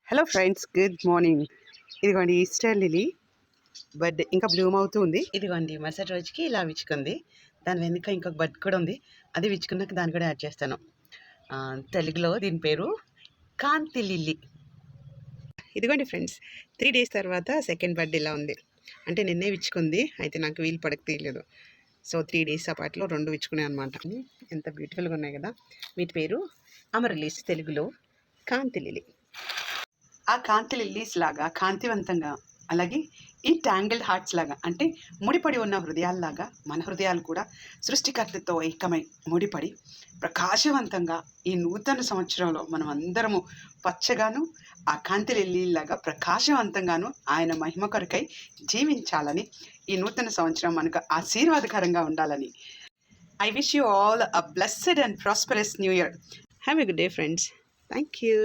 Hello friends, good morning. ఇదిగోండి Easter lily bird ఇంకా Bloom అవుతుంది. ఇదిగోండి మరుసటి రోజుకి ఇలా విచ్చుకుంది. దాని వెనుక ఇంకొక బర్డ్ కూడా ఉంది. అది విచ్చుకున్నాక దాన్ని కూడా యాడ్ చేస్తాను. తెలుగులో దీని పేరు కాంతి లిల్లీ. ఇదిగోండి ఫ్రెండ్స్, 3 days తర్వాత సెకండ్ బర్డ్ ఇలా ఉంది. అంటే నిన్నే విచ్చుకుంది, అయితే నాకు వీలు పడక తీయలేదు. సో 3 days అపార్ట్లో 2 విచ్చుకున్నాయి అనమాట. ఎంత బ్యూటిఫుల్గా ఉన్నాయి కదా. వీటి పేరు అమరలీస్, తెలుగులో కాంతి లిల్లీ. ఆ కాంతి లిల్లీస్ లాగా కాంతివంతంగా, అలాగే ఈ ట్యాంగిల్డ్ హార్ట్స్ లాగా, అంటే ముడిపడి ఉన్న హృదయాల్లాగా మన హృదయాలు కూడా సృష్టికర్తతో ఏకమై ముడిపడి ప్రకాశవంతంగా ఈ నూతన సంవత్సరంలో మనం అందరము పచ్చగాను ఆ కాంతి లిల్లీలాగా ప్రకాశవంతంగాను ఆయన మహిమ కొరకై జీవించాలని, ఈ నూతన సంవత్సరం మనకు ఆశీర్వాదకరంగా ఉండాలని. I wish you all a blessed and prosperous new year. Have a good day friends. Thank you.